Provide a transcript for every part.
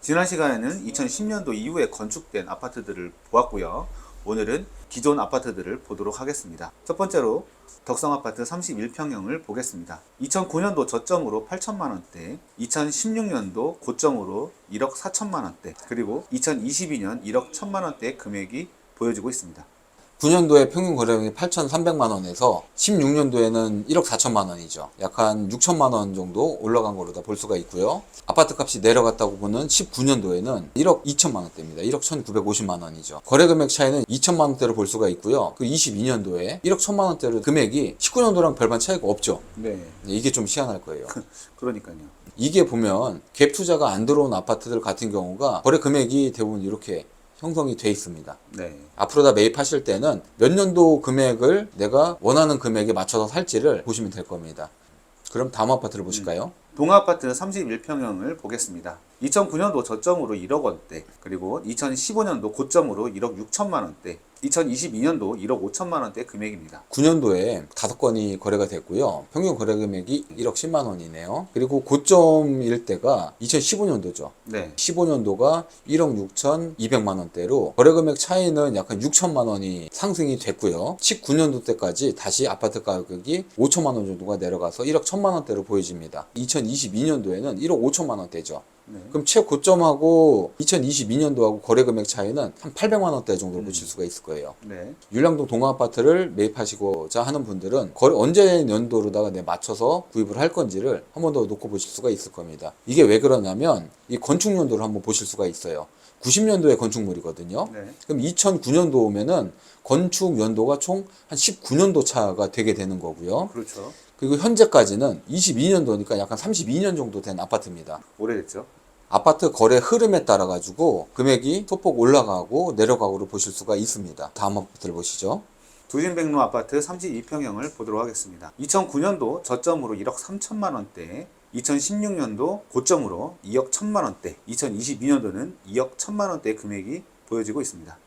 지난 시간에는 2010년도 이후에 건축된 아파트들을 보았고요. 오늘은 기존 아파트들을 보도록 하겠습니다. 첫 번째로 덕성아파트 31평형을 보겠습니다. 2009년도 저점으로 8천만원대, 2016년도 고점으로 1억 4천만원대, 그리고 2022년 1억 1천만원대 금액이 보여지고 있습니다. 9년도에 평균 거래량이 8,300만 원에서 16년도에는 1억 4천만 원이죠. 약 한 6천만 원 정도 올라간 걸로 다 볼 수가 있고요. 아파트 값이 내려갔다고 보는 19년도에는 1억 2천만 원대입니다. 1억 1,950만 원이죠. 거래 금액 차이는 2천만 원대로 볼 수가 있고요. 그 22년도에 1억 1천만 원대로 금액이 19년도랑 별반 차이가 없죠. 네. 이게 좀 희한할 거예요. 그러니까요. 이게 보면 갭 투자가 안 들어온 아파트들 같은 경우가 거래 금액이 대부분 이렇게 형성이 돼 있습니다. 네. 앞으로 다 매입하실 때는 몇 년도 금액을 내가 원하는 금액에 맞춰서 살지를 보시면 될 겁니다. 그럼 다음 아파트를 보실까요? 동아아파트 31평형을 보겠습니다. 2009년도 저점으로 1억 원대, 그리고 2015년도 고점으로 1억 6천만 원대, 2022년도 1억 5천만 원대 금액입니다. 9년도에 5건이 거래가 됐고요. 평균 거래 금액이 1억 10만 원이네요. 그리고 고점일 때가 2015년도죠. 네. 15년도가 1억 6,200만 원대로 거래 금액 차이는 약간 6천만 원이 상승이 됐고요. 19년도 때까지 다시 아파트 가격이 5천만 원 정도가 내려가서 1억 1천만 원대로 보여집니다. 2022년도에는 1억 5천만 원대죠. 네. 그럼 최고점하고 2022년도하고 거래 금액 차이는 한 800만 원대 정도로 보실 수가 있을 거예요. 네. 율량동 동아아파트를 매입하시고자 하는 분들은 거래 언제 연도로다가 맞춰서 구입을 할 건지를 한 번 더 놓고 보실 수가 있을 겁니다. 이게 왜 그러냐면 이 건축 연도를 한번 보실 수가 있어요. 90년도에 건축물이거든요. 네. 그럼 2009년도 오면은 건축 연도가 총 한 19년도 차가 되게 되는 거고요. 그렇죠. 그리고 현재까지는 22년도니까 약간 32년 정도 된 아파트입니다. 오래됐죠. 아파트 거래 흐름에 따라 가지고 금액이 소폭 올라가고 내려가고를 보실 수가 있습니다. 다음 아파트를 보시죠. 두진백로 아파트 32평형을 보도록 하겠습니다. 2009년도 저점으로 1억 3천만 원대, 2016년도 고점으로 2억 1천만 원대, 2022년도는 2억 1천만 원대 금액이 보여지고 있습니다.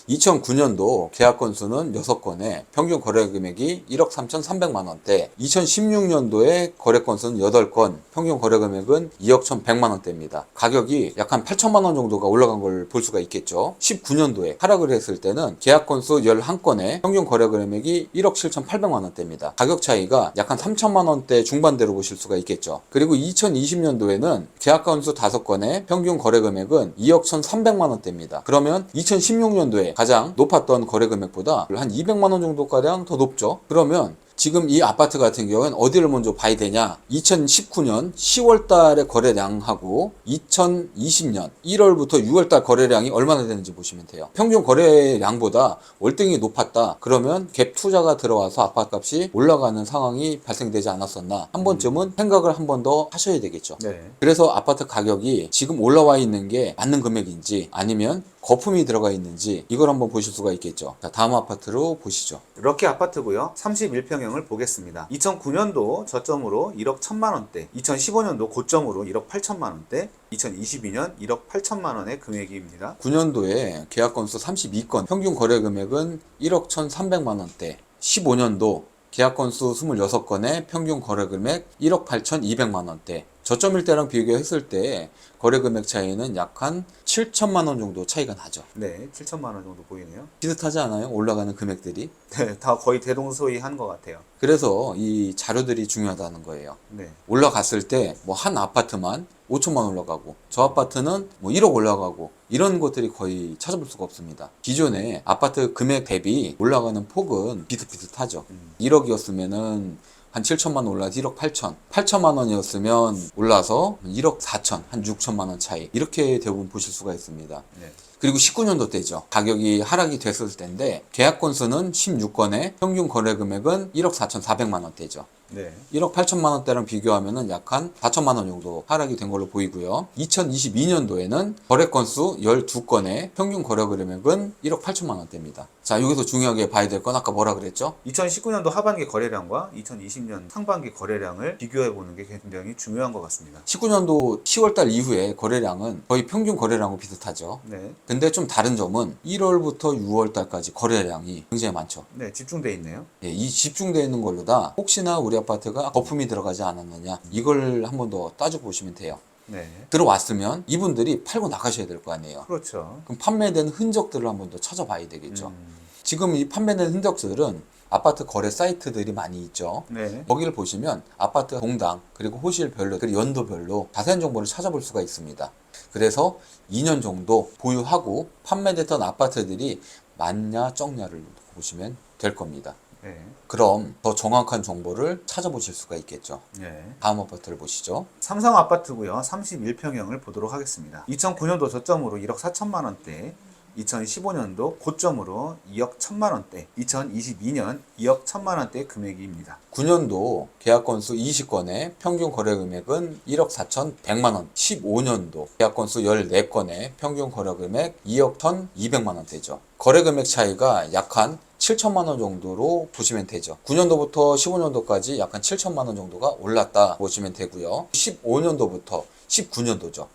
2009년도 계약 건수는 6건에 평균 거래 금액이 1억 3,300만 원대, 2016년도에 거래 건수는 8건, 평균 거래 금액은 2억 1,100만 원대입니다. 가격이 약 한 8천만 원 정도가 올라간 걸 볼 수가 있겠죠. 19년도에 하락을 했을 때는 계약 건수 11건에 평균 거래 금액이 1억 7,800만 원대입니다. 가격 차이가 약 한 3천만 원대 중반대로 보실 수가 있겠죠. 그리고 2020년도에는 계약 건수 5건에 평균 거래 금액은 2억 1,300만 원대입니다. 그러면 2016년도 가장 높았던 거래 금액보다 한 200만 원 정도가량 더 높죠. 그러면 지금 이 아파트 같은 경우에는 어디를 먼저 봐야 되냐? 2019년 10월 달의 거래량하고 2020년 1월부터 6월 달 거래량이 얼마나 되는지 보시면 돼요. 평균 거래량보다 월등히 높았다. 그러면 갭 투자가 들어와서 아파트 값이 올라가는 상황이 발생되지 않았었나? 한 번쯤은 생각을 한 번 더 하셔야 되겠죠. 네. 그래서 아파트 가격이 지금 올라와 있는 게 맞는 금액인지 아니면 거품이 들어가 있는지 이걸 한번 보실 수가 있겠죠. 자, 다음 아파트로 보시죠. 럭키 아파트고요. 31평형을 보겠습니다. 2009년도 저점으로 1억 1천만 원대, 2015년도 고점으로 1억 8천만 원대, 2022년 1억 8천만 원의 금액입니다. 9년도에 계약 건수 32건, 평균 거래 금액은 1억 1,300만 원대. 15년도 계약 건수 26건에 평균 거래 금액 1억 8,200만 원대. 저점일 때랑 비교했을 때 거래 금액 차이는 약 한 7천만 원 정도 차이가 나죠. 네, 7천만 원 정도 보이네요. 비슷하지 않아요? 올라가는 금액들이? 네, 다 거의 대동소이한 것 같아요. 그래서 이 자료들이 중요하다는 거예요. 네. 올라갔을 때 뭐 한 아파트만 5천만 올라가고 저 아파트는 뭐 1억 올라가고 이런 것들이 거의 찾아볼 수가 없습니다. 기존에 아파트 금액 대비 올라가는 폭은 비슷비슷하죠. 1억이었으면은 한 7천만 원 올라서 1억 8천, 8천만 원이었으면 올라서 1억 4천, 한 6천만 원 차이 이렇게 대부분 보실 수가 있습니다. 네. 그리고 19년도 때죠. 가격이 하락이 됐을 때인데 계약 건수는 16건에 평균 거래 금액은 1억 4,400만 원대죠. 네. 1억 8천만 원대랑 비교하면은 약 한 4천만 원 정도 하락이 된 걸로 보이고요. 2022년도에는 거래 건수 12건에 평균 거래 금액은 1억 8천만 원대입니다. 자, 여기서 중요하게 봐야 될 건 아까 뭐라 그랬죠? 2019년도 하반기 거래량과 2020년 상반기 거래량을 비교해 보는 게 굉장히 중요한 것 같습니다. 19년도 10월달 이후에 거래량은 거의 평균 거래량과 비슷하죠. 네. 근데 좀 다른 점은 1월부터 6월달까지 거래량이 굉장히 많죠. 네, 집중돼 있네요. 예, 이 집중되어 있는 걸로다 혹시나 우리 아파트가 거품이 들어가지 않았느냐 이걸 한 번 더 따져 보시면 돼요. 네. 들어왔으면 이분들이 팔고 나가셔야 될 거 아니에요. 그렇죠. 그럼 판매된 흔적들을 한번 더 찾아봐야 되겠죠. 음. 지금 이 판매된 흔적들은 아파트 거래 사이트들이 많이 있죠. 네. 거기를 보시면 아파트 동당 그리고 호실별로 그리고 연도별로 자세한 정보를 찾아볼 수가 있습니다. 그래서 2년 정도 보유하고 판매됐던 아파트들이 맞냐 적냐를 보시면 될 겁니다. 네. 그럼 더 정확한 정보를 찾아보실 수가 있겠죠. 네. 다음 아파트를 보시죠. 삼성 아파트고요. 31평형을 보도록 하겠습니다. 2009년도 저점으로 1억 4천만 원대, 2015년도 고점으로 2억 1천만 원대, 2022년 2억 1천만 원대 금액입니다. 9년도 계약 건수 20건에 평균 거래 금액은 1억 4,100만 원. 15년도 계약 건수 14건에 평균 거래 금액 2억 1,200만 원대죠. 거래 금액 차이가 약 한 7천만 원 정도로 보시면 되죠. 9년도부터 15년도까지 약 한 7천만 원 정도가 올랐다 보시면 되고요. 15년도부터 19년도죠.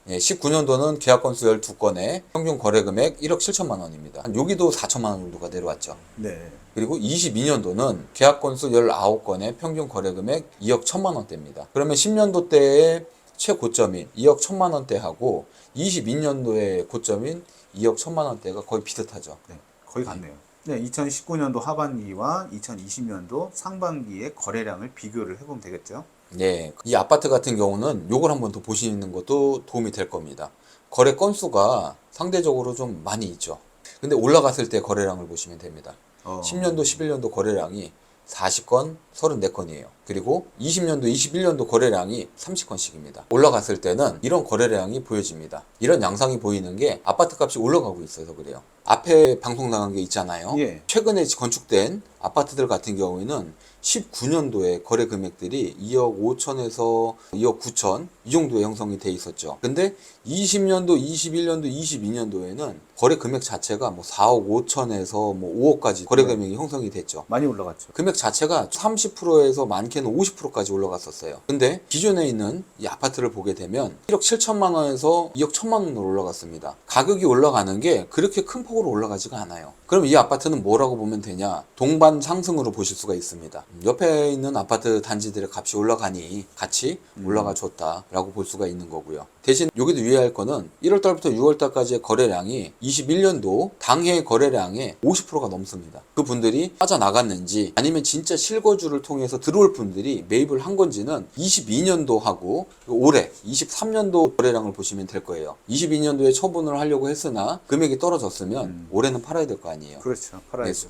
19년도는 계약 건수 12건에 평균 거래 금액 1억 7천만 원입니다. 여기도 4천만 원 정도가 내려왔죠. 네. 그리고 22년도는 계약 건수 19건에 평균 거래 금액 2억 1천만 원대입니다. 그러면 10년도 때의 최고점인 2억 1천만 원대하고 22년도의 고점인 2억 1천만 원대가 거의 비슷하죠. 네. 거의 같네요. 네, 2019년도 하반기와 2020년도 상반기의 거래량을 비교를 해보면 되겠죠. 네, 이 아파트 같은 경우는 요걸 한번 더 보시는 것도 도움이 될 겁니다. 거래 건수가 상대적으로 좀 많이 있죠. 근데 올라갔을 때 거래량을 보시면 됩니다. 10년도, 11년도 거래량이 40건, 34건이에요. 그리고 20년도, 21년도 거래량이 30건씩입니다. 올라갔을 때는 이런 거래량이 보여집니다. 이런 양상이 보이는 게 아파트 값이 올라가고 있어서 그래요. 앞에 방송 나간 게 있잖아요. 예. 최근에 건축된 아파트들 같은 경우에는 19년도에 거래 금액들이 2억 5천에서 2억 9천 이 정도에 형성이 돼 있었죠. 근데 20년도, 21년도, 22년도에는 거래 금액 자체가 뭐 4억 5천에서 뭐 5억까지 거래 금액이 형성이 됐죠. 많이 올라갔죠. 금액 자체가 30%에서 많게는 50%까지 올라갔었어요. 근데 기존에 있는 이 아파트를 보게 되면 1억 7천만 원에서 2억 1천만 원으로 올라갔습니다. 가격이 올라가는 게 그렇게 큰 폭으로 올라가지가 않아요. 그럼 이 아파트는 뭐라고 보면 되냐? 동반 상승으로 보실 수가 있습니다. 옆에 있는 아파트 단지들의 값이 올라가니 같이 올라가 줬다라고 볼 수가 있는 거고요. 대신 여기도 유의할 거는 1월달부터 6월달까지의 거래량이 21년도 당해 거래량의 50%가 넘습니다. 그 분들이 빠져나갔는지 아니면 진짜 실거주를 통해서 들어올 분들이 매입을 한 건지는 22년도하고 올해 23년도 거래량을 보시면 될 거예요. 22년도에 처분을 하려고 했으나 금액이 떨어졌으면 올해는 팔아야 될 거 아니에요. 그렇죠. 팔아야죠.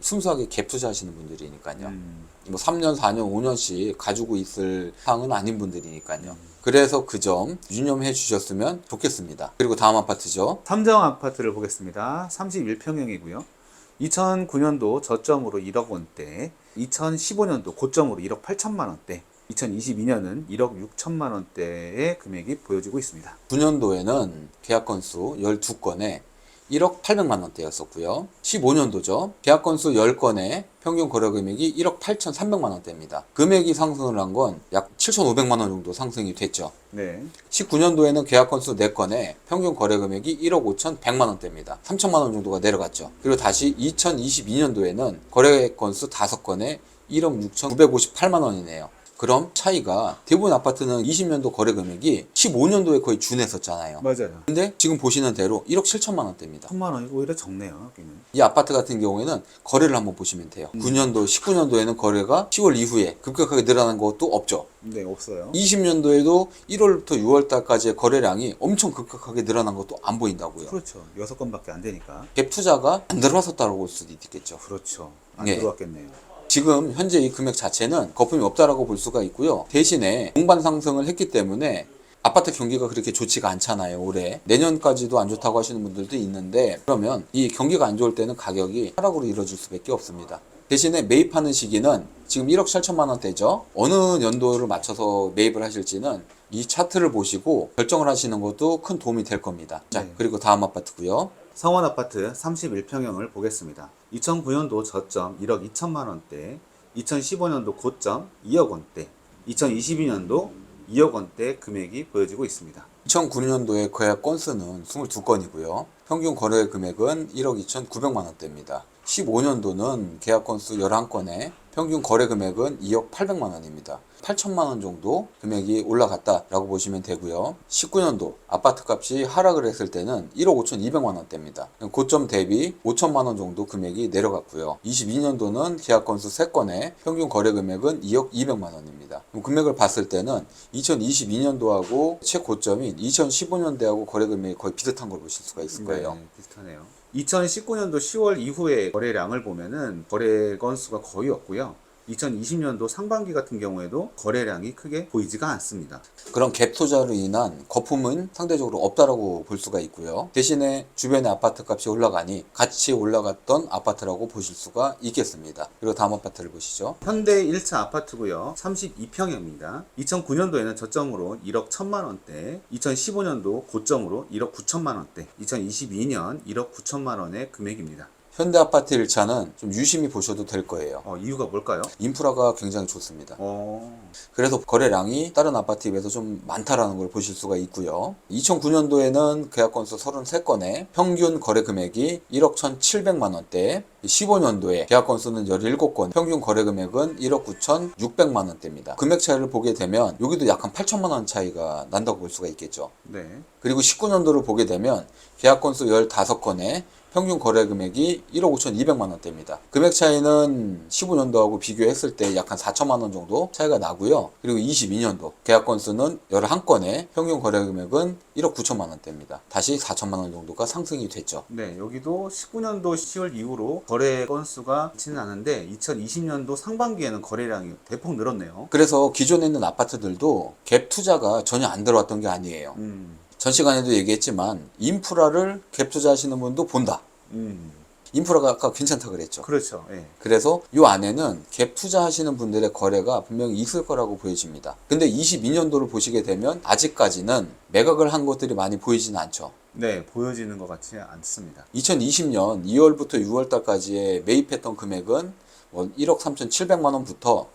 순수하게 갭 투자하시는 분들이니까요. 뭐 3년, 4년, 5년씩 가지고 있을 상은 아닌 분들이니까요. 그래서 그 점 유념해 주셨으면 좋겠습니다. 그리고 다음 아파트죠. 삼정 아파트를 보겠습니다. 31평형이고요. 2009년도 저점으로 1억 원대, 2015년도 고점으로 1억 8천만 원대, 2022년은 1억 6천만 원대의 금액이 보여지고 있습니다. 9년도에는 계약 건수 12건에 1억 800만 원대였었고요. 15년도죠. 계약 건수 10건에 평균 거래 금액이 1억 8,300만 원대입니다. 금액이 상승을 한 건 약 7,500만 원 정도 상승이 됐죠. 네. 19년도에는 계약 건수 4건에 평균 거래 금액이 1억 5,100만 원대입니다. 3천만 원 정도가 내려갔죠. 그리고 다시 2022년도에는 거래 건수 5건에 1억 6,958만 원이네요. 그럼 차이가 대부분 아파트는 20년도 거래 금액이 15년도에 거의 준했었잖아요. 맞아요. 근데 지금 보시는 대로 1억 7천만 원대입니다. 1천만 원이 오히려 적네요. 여기는. 이 아파트 같은 경우에는 거래를 한번 보시면 돼요. 9년도, 19년도에는 거래가 10월 이후에 급격하게 늘어난 것도 없죠. 네, 없어요. 20년도에도 1월부터 6월달까지의 거래량이 엄청 급격하게 늘어난 것도 안 보인다고요. 그렇죠. 6건밖에 안 되니까. 갭 투자가 안 들어왔었다고 볼 수도 있겠죠. 그렇죠. 안 네. 들어왔겠네요. 지금 현재 이 금액 자체는 거품이 없다라고 볼 수가 있고요. 대신에 동반 상승을 했기 때문에 아파트 경기가 그렇게 좋지가 않잖아요. 올해 내년까지도 안 좋다고 하시는 분들도 있는데, 그러면 이 경기가 안 좋을 때는 가격이 하락으로 이루어질 수밖에 없습니다. 대신에 매입하는 시기는 지금 1억 7천만 원대죠. 어느 연도를 맞춰서 매입을 하실지는 이 차트를 보시고 결정을 하시는 것도 큰 도움이 될 겁니다. 자, 네. 그리고 다음 아파트고요. 성원 아파트 31평형을 보겠습니다. 2009년도 저점 1억 2천만 원대, 2015년도 고점 2억 원대, 2022년도 2억 원대 금액이 보여지고 있습니다. 2009년도에 계약 건수는 22건이고요. 평균 거래 금액은 1억 2,900만 원대입니다. 15년도는 계약 건수 11건에 평균 거래 금액은 2억 800만 원입니다. 8천만 원 정도 금액이 올라갔다라고 보시면 되고요. 19년도 아파트 값이 하락을 했을 때는 1억 5,200만 원대입니다. 고점 대비 5천만 원 정도 금액이 내려갔고요. 22년도는 계약 건수 3건에 평균 거래 금액은 2억 200만 원입니다. 금액을 봤을 때는 2022년도하고 최고점인 2015년대하고 거래 금액이 거의 비슷한 걸 보실 수가 있을 거예요. 네, 비슷하네요. 2019년도 10월 이후에 거래량을 보면은 거래 건수가 거의 없고요. 2020년도 상반기 같은 경우에도 거래량이 크게 보이지가 않습니다. 그런 갭 투자로 인한 거품은 상대적으로 없다라고 볼 수가 있고요. 대신에 주변의 아파트 값이 올라가니 같이 올라갔던 아파트라고 보실 수가 있겠습니다. 그리고 다음 아파트를 보시죠. 현대 1차 아파트고요. 32평형입니다. 2009년도에는 저점으로 1억 1천만 원대, 2015년도 고점으로 1억 9천만 원대, 2022년 1억 9천만 원의 금액입니다. 현대아파트 1차는 좀 유심히 보셔도 될 거예요. 이유가 뭘까요? 인프라가 굉장히 좋습니다. 그래서 거래량이 다른 아파트에 비해서 좀 많다라는 걸 보실 수가 있고요. 2009년도에는 계약 건수 33건에 평균 거래 금액이 1억 1,700만 원대, 15년도에 계약 건수는 17건, 평균 거래 금액은 1억 9,600만 원대입니다. 금액 차이를 보게 되면 여기도 약간 8천만 원 차이가 난다고 볼 수가 있겠죠. 네. 그리고 19년도를 보게 되면 계약 건수 15건에 평균 거래 금액이 1억 5,200만 원대입니다. 금액 차이는 15년도하고 비교했을 때 약 한 4천만 원 정도 차이가 나고요. 그리고 22년도 계약 건수는 11건에 평균 거래 금액은 1억 9천만 원대입니다. 다시 4천만 원 정도가 상승이 됐죠. 네, 여기도 19년도 10월 이후로 거래 건수가 많지는 않은데 2020년도 상반기에는 거래량이 대폭 늘었네요. 그래서 기존에 있는 아파트들도 갭 투자가 전혀 안 들어왔던 게 아니에요. 전 시간에도 얘기했지만 인프라를 갭 투자하시는 분도 본다. 인프라가 아까 괜찮다 그랬죠. 그렇죠. 예. 그래서 이 안에는 갭 투자하시는 분들의 거래가 분명히 있을 거라고 보여집니다. 근데 22년도를 보시게 되면 아직까지는 매각을 한 것들이 많이 보이지는 않죠. 네, 보여지는 것 같지 않습니다. 2020년 2월부터 6월달까지의 매입했던 금액은 1억 3,700만 원부터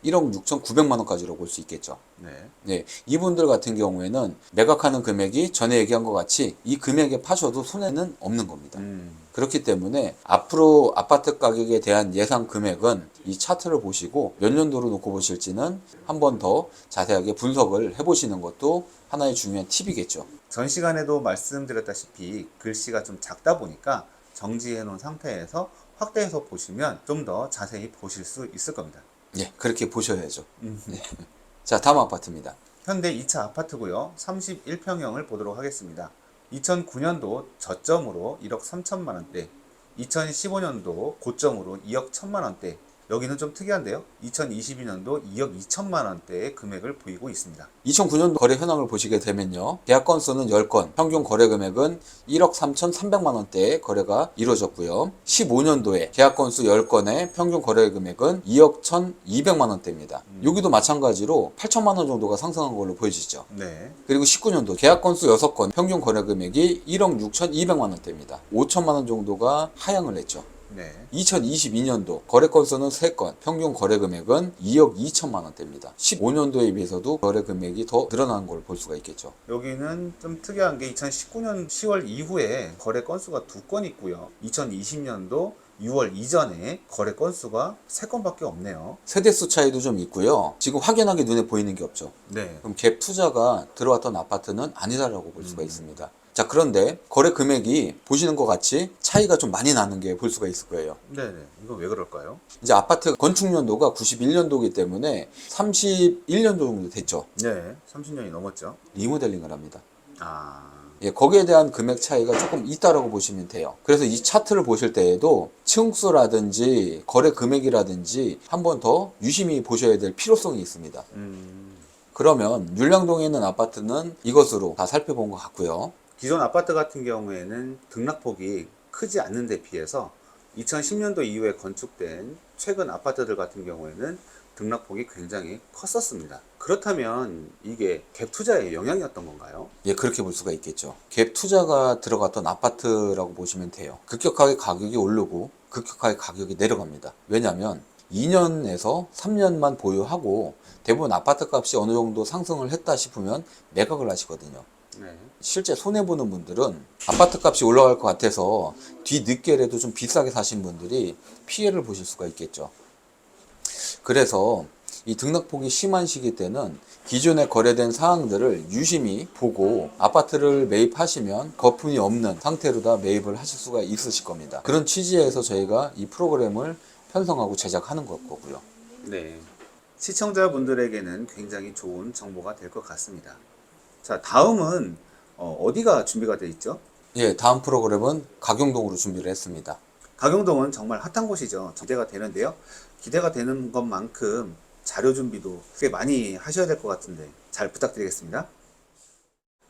1억 6,900만 원까지로 볼 수 있겠죠. 네. 네, 이분들 같은 경우에는 매각하는 금액이 전에 얘기한 것 같이 이 금액에 파셔도 손해는 없는 겁니다. 그렇기 때문에 앞으로 아파트 가격에 대한 예상 금액은 이 차트를 보시고 몇 년도로 놓고 보실지는 한 번 더 자세하게 분석을 해보시는 것도 하나의 중요한 팁이겠죠. 전 시간에도 말씀드렸다시피 글씨가 좀 작다 보니까 정지해 놓은 상태에서 확대해서 보시면 좀 더 자세히 보실 수 있을 겁니다. 예, 그렇게 보셔야죠. 네. 자, 다음 아파트입니다. 현대 2차 아파트고요. 31평형을 보도록 하겠습니다. 2009년도 저점으로 1억 3천만 원대, 2015년도 고점으로 2억 1천만 원대, 여기는 좀 특이한데요. 2022년도 2억 2천만 원대의 금액을 보이고 있습니다. 2009년도 거래 현황을 보시게 되면요. 계약 건수는 10건, 평균 거래 금액은 1억 3,300만 원대의 거래가 이루어졌고요. 15년도에 계약 건수 10건에 평균 거래 금액은 2억 1,200만 원대입니다. 여기도 마찬가지로 8천만 원 정도가 상승한 걸로 보여지죠. 네. 그리고 19년도 계약 건수 6건, 평균 거래 금액이 1억 6,200만 원대입니다. 5천만 원 정도가 하향을 했죠. 네. 2022년도 거래 건수는 3건, 평균 거래 금액은 2억 2천만 원대입니다. 15년도에 비해서도 거래 금액이 더 늘어난 걸 볼 수가 있겠죠. 여기는 좀 특이한 게 2019년 10월 이후에 거래 건수가 2건 있고요. 2020년도 6월 이전에 거래 건수가 3건밖에 없네요. 세대수 차이도 좀 있고요. 지금 확연하게 눈에 보이는 게 없죠. 네. 그럼 갭 투자가 들어왔던 아파트는 아니다라고 볼 수가 있습니다. 자, 그런데 거래 금액이 보시는 것 같이 차이가 좀 많이 나는 게 볼 수가 있을 거예요. 네네. 이거 왜 그럴까요? 이제 아파트 건축 연도가 91년도이기 때문에 31년도 정도 됐죠. 네. 30년이 넘었죠. 리모델링을 합니다. 아. 예, 거기에 대한 금액 차이가 조금 있다라고 보시면 돼요. 그래서 이 차트를 보실 때에도 층수라든지 거래 금액이라든지 한 번 더 유심히 보셔야 될 필요성이 있습니다. 그러면 율량동에 있는 아파트는 이것으로 다 살펴본 것 같고요. 기존 아파트 같은 경우에는 등락폭이 크지 않는 데 비해서 2010년도 이후에 건축된 최근 아파트들 같은 경우에는 등락폭이 굉장히 컸었습니다. 그렇다면 이게 갭 투자의 영향이었던 건가요? 예, 그렇게 볼 수가 있겠죠. 갭 투자가 들어갔던 아파트라고 보시면 돼요. 급격하게 가격이 오르고 급격하게 가격이 내려갑니다. 왜냐하면 2년에서 3년만 보유하고 대부분 아파트 값이 어느 정도 상승을 했다 싶으면 매각을 하시거든요. 네. 실제 손해보는 분들은 아파트 값이 올라갈 것 같아서 뒤늦게라도 좀 비싸게 사신 분들이 피해를 보실 수가 있겠죠. 그래서 이 등락폭이 심한 시기 때는 기존에 거래된 사항들을 유심히 보고 아파트를 매입하시면 거품이 없는 상태로 다 매입을 하실 수가 있으실 겁니다. 그런 취지에서 저희가 이 프로그램을 편성하고 제작하는 거고요. 네. 시청자분들에게는 굉장히 좋은 정보가 될 것 같습니다. 자, 다음은 어디가 준비가 돼 있죠? 예, 다음 프로그램은 가경동으로 준비를 했습니다. 가경동은 정말 핫한 곳이죠. 기대가 되는데요. 기대가 되는 것만큼 자료 준비도 꽤 많이 하셔야 될 것 같은데 잘 부탁드리겠습니다.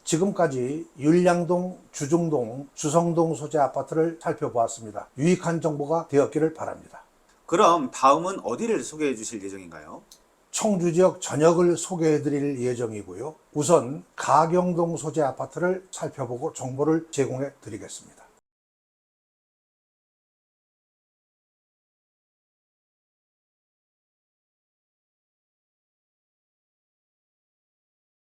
지금까지 율량동, 주중동, 주성동 소재 아파트를 살펴보았습니다. 유익한 정보가 되었기를 바랍니다. 그럼 다음은 어디를 소개해 주실 예정인가요? 청주 지역 전역을 소개해 드릴 예정이고요. 우선 가경동 소재 아파트를 살펴보고 정보를 제공해 드리겠습니다.